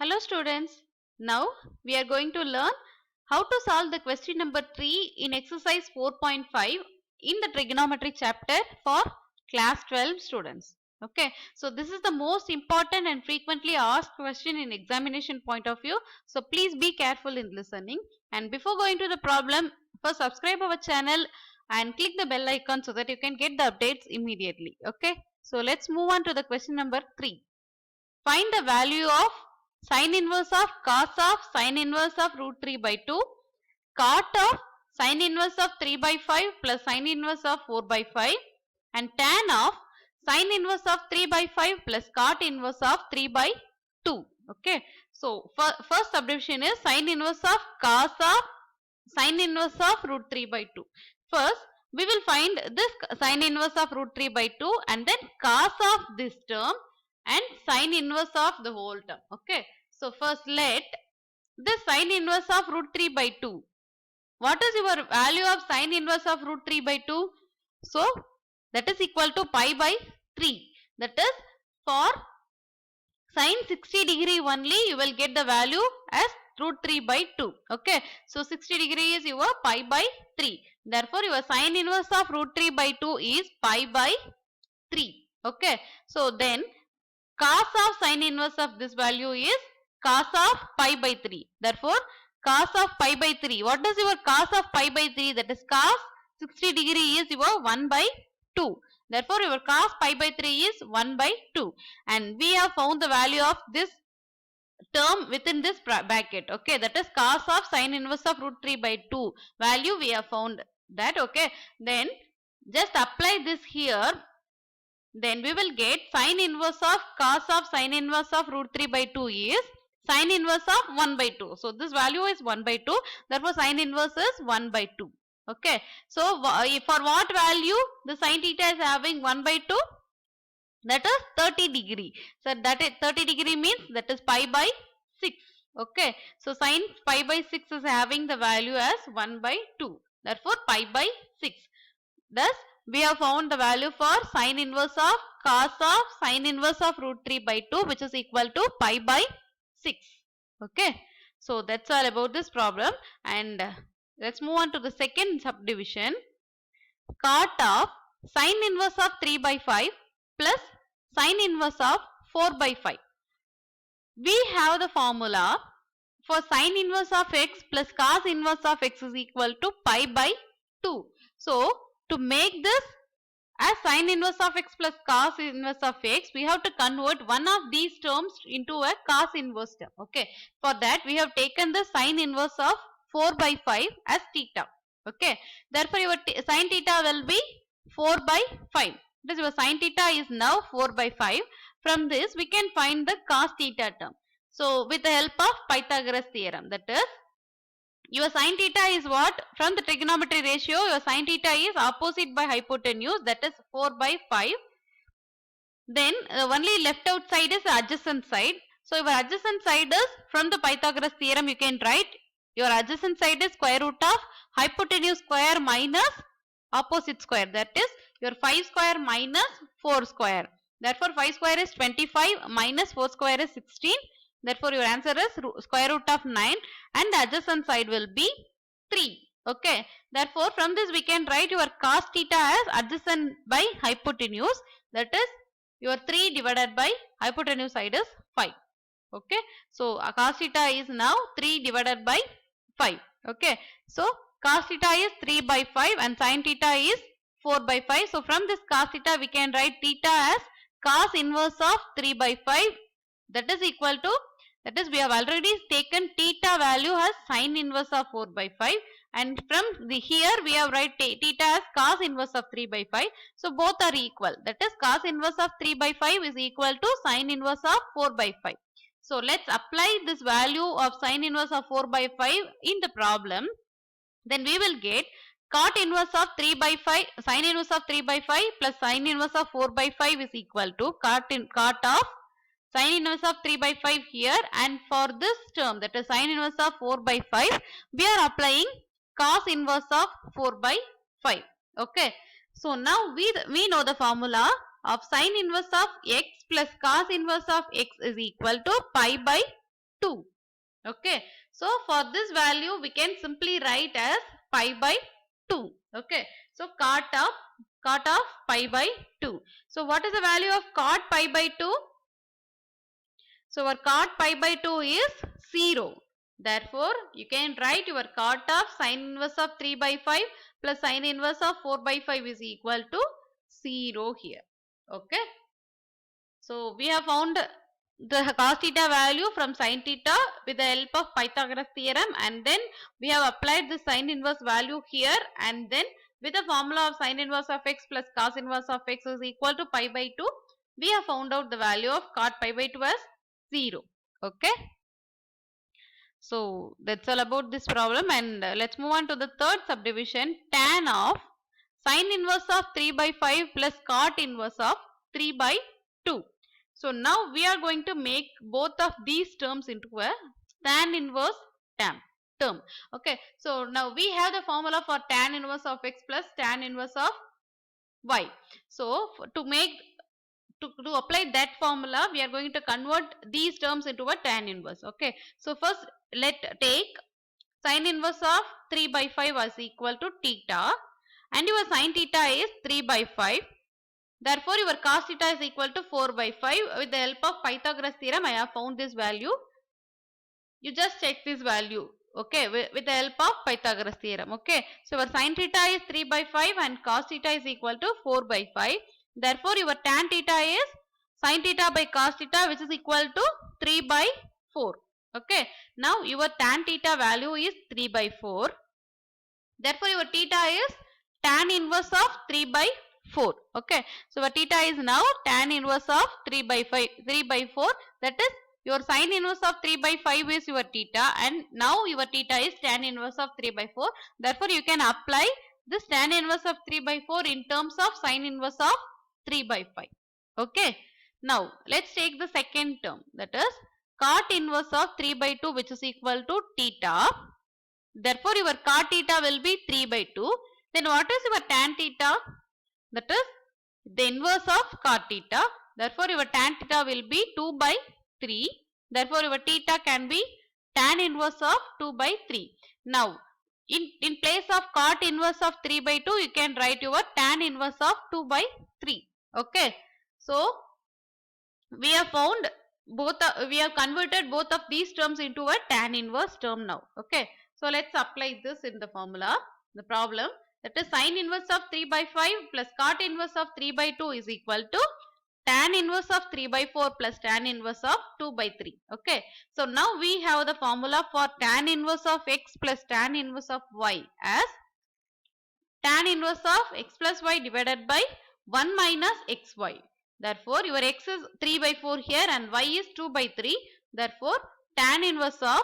Hello students, now we are going to learn how to solve the question number 3 in exercise 4.5 in the trigonometry chapter for class 12 students. Okay, so this is the most important and frequently asked question in examination point of view. So please be careful in listening, and before going to the problem, first subscribe our channel and click the bell icon so that you can get the updates immediately. Okay, so let's move on to the question number 3. Find the value of sin inverse of cos of sin inverse of root 3 by 2, cot of sin inverse of 3 by 5 plus sin inverse of 4 by 5, and tan of sin inverse of 3 by 5 plus cot inverse of 3 by 2. Okay. So, first subdivision is sin inverse of cos of sin inverse of root 3 by 2. First, we will find this sin inverse of root 3 by 2 and then cos of this term and sin inverse of the whole term. Okay. So, first let this sin inverse of root 3 by 2. What is your value of sin inverse of root 3 by 2? So, that is equal to pi by 3. That is for sin 60 degree only you will get the value as root 3 by 2. Okay. So, 60 degree is your pi by 3. Therefore, your sin inverse of root 3 by 2 is pi by 3. Okay. So, then cos of sin inverse of this value is cos of pi by 3. Therefore, cos of pi by 3. What is your cos of pi by 3? That is cos 60 degree is your 1 by 2. Therefore, your cos pi by 3 is 1 by 2. And we have found the value of this term within this bracket. Okay, that is cos of sin inverse of root 3 by 2 value we have found that. Okay, then just apply this here. Then we will get sin inverse of cos of sin inverse of root 3 by 2 is sin inverse of 1 by 2. So, this value is 1 by 2. Therefore, sin inverse is 1 by 2. Okay. So, for what value the sin theta is having 1 by 2? That is 30 degree. So, that is 30 degree means that is pi by 6. Okay. So, sin pi by 6 is having the value as 1 by 2. Therefore, pi by 6. Thus, we have found the value for sin inverse of cos of sin inverse of root 3 by 2 which is equal to pi by 6. Okay. So, that's all about this problem, and let's move on to the second subdivision. Cot of sin inverse of 3 by 5 plus sin inverse of 4 by 5. We have the formula for sin inverse of x plus cos inverse of x is equal to pi by 2. So, to make this as sin inverse of x plus cos inverse of x, we have to convert one of these terms into a cos inverse term. Okay. For that, we have taken the sin inverse of 4 by 5 as theta. Okay. Therefore, your sin theta will be 4 by 5. That is, your sin theta is now 4 by 5. From this, we can find the cos theta term. So, with the help of Pythagoras theorem, that is, your sin theta is what? From the trigonometry ratio, your sin theta is opposite by hypotenuse, that is 4 by 5. Then only left out side is the adjacent side. So, your adjacent side is from the Pythagoras theorem you can write. Your adjacent side is square root of hypotenuse square minus opposite square, that is your 5 square minus 4 square. Therefore, 5 square is 25 minus 4 square is 16. Therefore, your answer is square root of 9 and the adjacent side will be 3. Okay. Therefore, from this we can write your cos theta as adjacent by hypotenuse, that is your 3 divided by hypotenuse side is 5. Okay. So, cos theta is now 3 divided by 5. Okay. So, cos theta is 3 by 5 and sin theta is 4 by 5. So, from this cos theta we can write theta as cos inverse of 3 by 5, that is equal to, that is we have already taken theta value as sin inverse of 4 by 5, and from the here we have write theta as cos inverse of 3 by 5. So, both are equal, that is cos inverse of 3 by 5 is equal to sin inverse of 4 by 5. So, let's apply this value of sin inverse of 4 by 5 in the problem. Then we will get cot inverse of 3 by 5, sin inverse of 3 by 5 plus sin inverse of 4 by 5 is equal to cot of sin inverse of 3 by 5 here, and for this term, that is sin inverse of 4 by 5, we are applying cos inverse of 4 by 5. Okay. So, now we know the formula of sin inverse of x plus cos inverse of x is equal to pi by 2. Okay, so for this value we can simply write as pi by 2. Okay, so cot of pi by 2. So what is the value of cot pi by 2? So our cot pi by 2 is 0. Therefore, you can write your cot of sin inverse of 3 by 5 plus sin inverse of 4 by 5 is equal to 0 here. Okay. So we have found the cos theta value from sin theta with the help of Pythagoras theorem, and then we have applied the sin inverse value here, and then with the formula of sin inverse of x plus cos inverse of x is equal to pi by 2, we have found out the value of cot pi by 2 as 0. Okay. So that's all about this problem, and let's move on to the third subdivision. Tan of sin inverse of 3 by 5 plus cot inverse of 3 by 2. So now we are going to make both of these terms into a tan inverse term. Okay, so now we have the formula for tan inverse of x plus tan inverse of y. So to apply that formula, we are going to convert these terms into a tan inverse. Okay, so first let take sin inverse of 3 by 5 as equal to theta, and your sin theta is 3 by 5. Therefore, your cos theta is equal to 4 by 5. With the help of Pythagoras theorem, I have found this value. You just check this value. Okay, with the help of Pythagoras theorem. Okay, so your sin theta is 3 by 5 and cos theta is equal to 4 by 5. Therefore, your tan theta is sin theta by cos theta, which is equal to 3 by 4. Okay, now your tan theta value is 3 by 4. Therefore, your theta is tan inverse of 3 by 4. Okay, so your theta is now tan inverse of 3 by 5, 3 by 4. That is, your sin inverse of 3 by 5 is your theta, and now your theta is tan inverse of 3 by 4. Therefore, you can apply this tan inverse of 3 by 4 in terms of sin inverse of 3 by 5. Okay, now let's take the second term, that is cot inverse of 3 by 2, which is equal to theta. Therefore, your cot theta will be 3 by 2. Then what is your tan theta? That is the inverse of cot theta. Therefore, your tan theta will be 2 by 3. Therefore, your theta can be tan inverse of 2 by 3. Now, in place of cot inverse of 3 by 2, you can write your tan inverse of 2 by 3. Okay. So, we have found we have converted both of these terms into a tan inverse term now. Okay. So let's apply this in the formula, the problem, that is sin inverse of 3 by 5 plus cot inverse of 3 by 2 is equal to tan inverse of 3 by 4 plus tan inverse of 2 by 3. Okay. So now we have the formula for tan inverse of x plus tan inverse of y as tan inverse of x plus y divided by 1 minus xy. Therefore, your x is 3 by 4 here and y is 2 by 3. Therefore, tan inverse of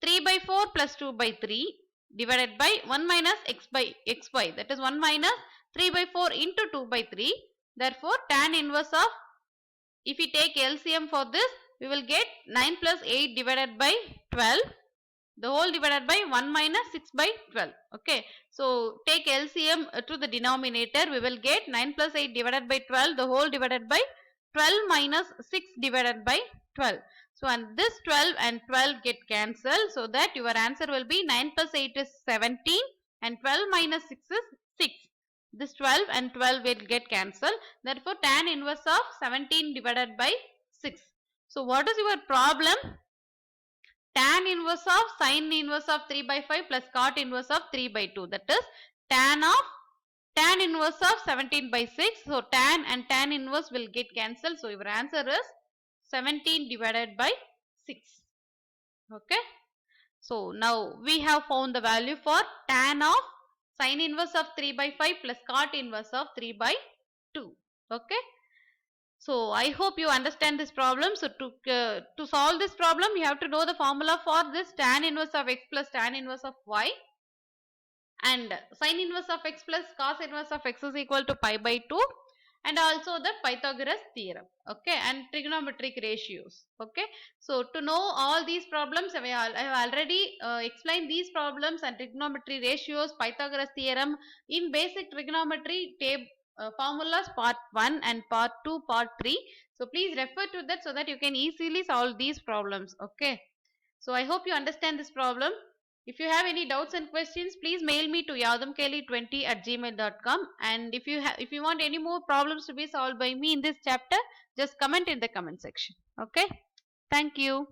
3 by 4 plus 2 by 3 divided by 1 minus x by xy, that is 1 minus 3 by 4 into 2 by 3. Therefore, tan inverse of, if we take LCM for this, we will get 9 plus 8 divided by 12, the whole divided by 1 minus 6 by 12. Okay, so take LCM to the denominator, we will get 9 plus 8 divided by 12, the whole divided by 12 minus 6 divided by 12. So, and this 12 and 12 get cancelled, so that your answer will be 9 plus 8 is 17 and 12 minus 6 is 6. This 12 and 12 will get cancelled. Therefore, tan inverse of 17 divided by 6. So, what is your problem? Tan inverse of sin inverse of 3 by 5 plus cot inverse of 3 by 2. That is tan inverse of 17 by 6. So, tan and tan inverse will get cancelled. So, your answer is 17 divided by 6. Okay. So, now we have found the value for tan of sin inverse of 3 by 5 plus cot inverse of 3 by 2. Okay. So, I hope you understand this problem. So, to solve this problem, you have to know the formula for this tan inverse of x plus tan inverse of y, and sin inverse of x plus cos inverse of x is equal to pi by 2, and also the Pythagoras theorem. Okay, and trigonometric ratios. Okay, so to know all these problems, I have already explained these problems and trigonometry ratios, Pythagoras theorem in basic trigonometry formulas part 1 and part 2, part 3. So please refer to that so that you can easily solve these problems. Okay. So I hope you understand this problem. If you have any doubts and questions, please mail me to yadamkelly20@gmail.com. And if you want any more problems to be solved by me in this chapter, just comment in the comment section. Okay. Thank you.